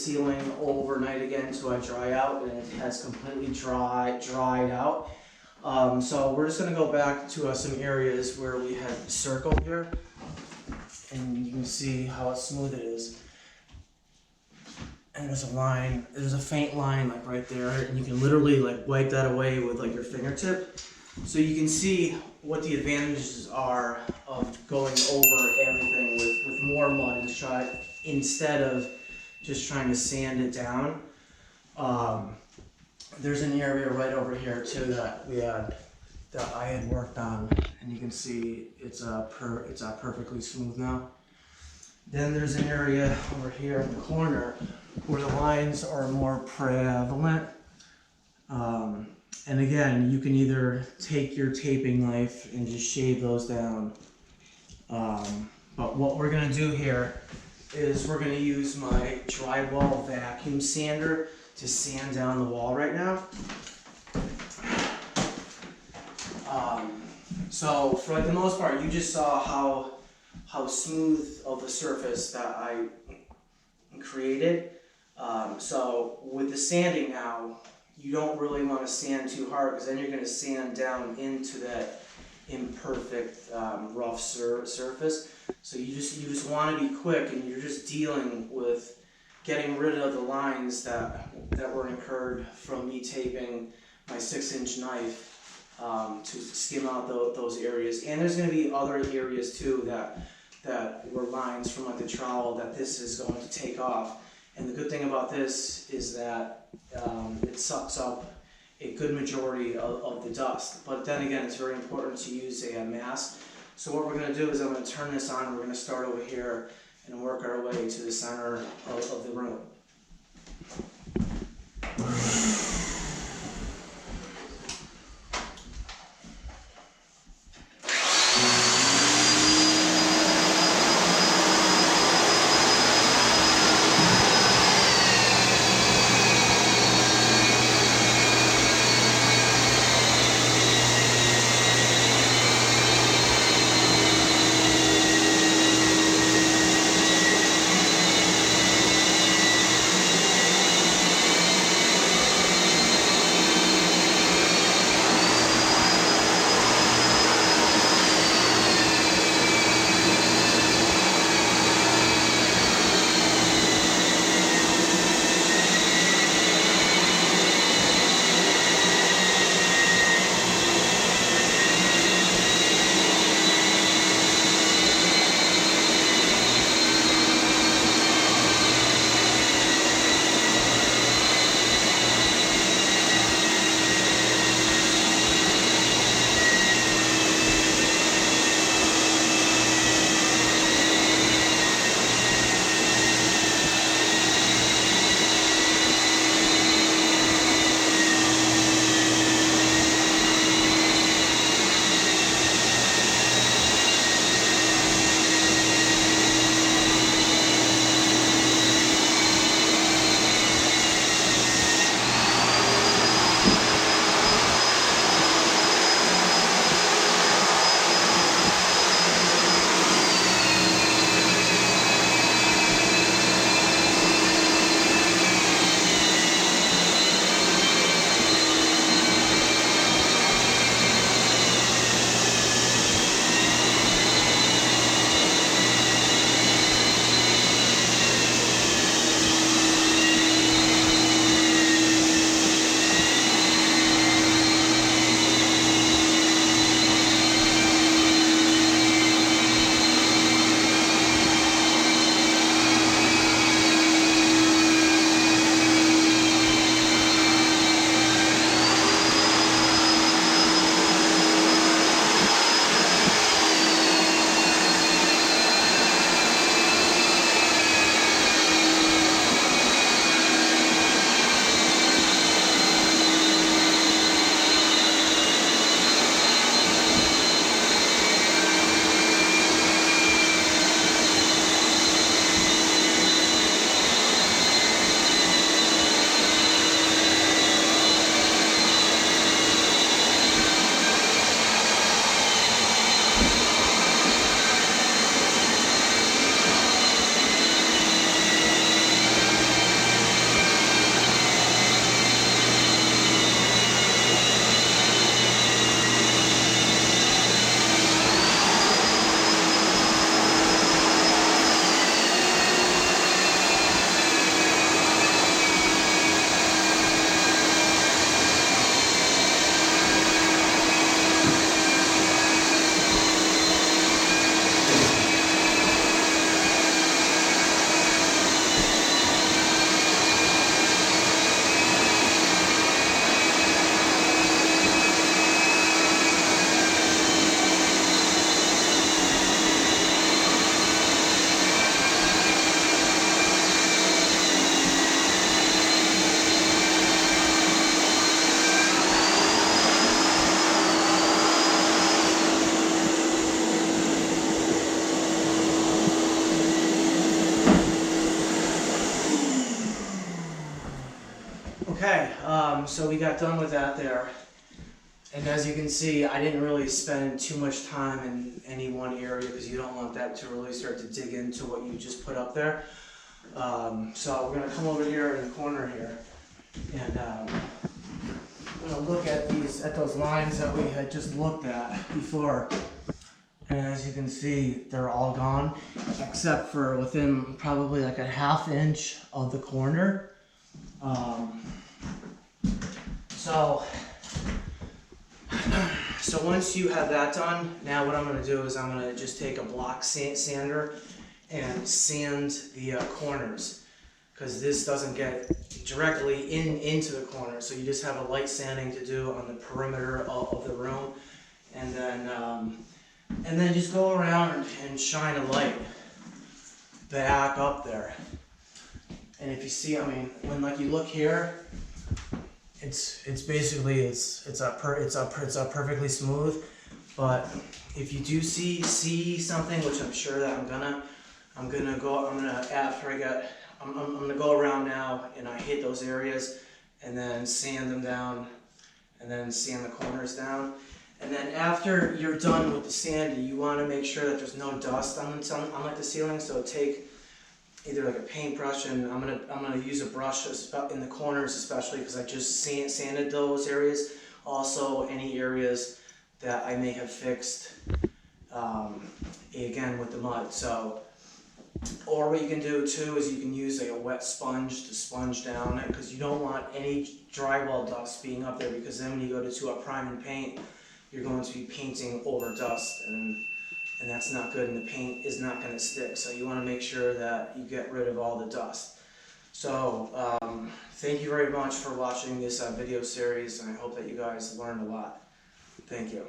ceiling overnight again until I dry out, and it has completely dried out. So we're just gonna go back to some areas where we had circled here, and you can see how smooth it is. And there's a line, there's a faint line like right there, and you can literally like wipe that away with like your fingertip. So you can see what the advantages are of going over everything with more mud instead of just trying to sand it down. There's an area right over here too that I had worked on, and you can see it's perfectly smooth now. Then there's an area over here in the corner where the lines are more prevalent. And again, you can either take your taping knife and just shave those down. But what we're gonna do here is we're gonna use my drywall vacuum sander to sand down the wall right now. So for like the most part, you just saw how smooth of a surface that I created. So with the sanding now, you don't really want to sand too hard, because then you're going to sand down into that imperfect rough surface. So you just want to be quick, and you're just dealing with getting rid of the lines that were incurred from me taping my 6-inch knife to skim out those areas. And there's going to be other areas too that were lines from like the trowel that this is going to take off. And the good thing about this is that it sucks up a good majority of the dust. But then again, it's very important to use a mask. So what we're going to do is I'm going to turn this on. We're going to start over here and work our way to the center of the room. Okay, so we got done with that there. And as you can see, I didn't really spend too much time in any one area because you don't want that to really start to dig into what you just put up there. So we're gonna come over here in the corner here, and I'm gonna look at those lines that we had just looked at before. And as you can see, they're all gone, except for within probably like a ½ inch of the corner. So once you have that done, now what I'm going to do is I'm going to just take a block sander and sand the corners, because this doesn't get directly into the corner. So you just have a light sanding to do on the perimeter of the room, and then just go around and shine a light back up there. And if you see, I mean, when like you look here, it's basically it's perfectly smooth. But if you do see something, which I'm sure that I'm gonna go around now and I hit those areas and then sand them down and then sand the corners down. And then after you're done with the sanding, you want to make sure that there's no dust on like the ceiling. So take either like a paintbrush, and I'm gonna use a brush in the corners, especially because I just sanded those areas. Also, any areas that I may have fixed again with the mud. So, or what you can do too is you can use like a wet sponge to sponge down it, because you don't want any drywall dust being up there, because then when you go to a prime and paint, you're going to be painting over dust, and that's not good, and the paint is not going to stick. So you want to make sure that you get rid of all the dust. So thank you very much for watching this video series, and I hope that you guys learned a lot. Thank you.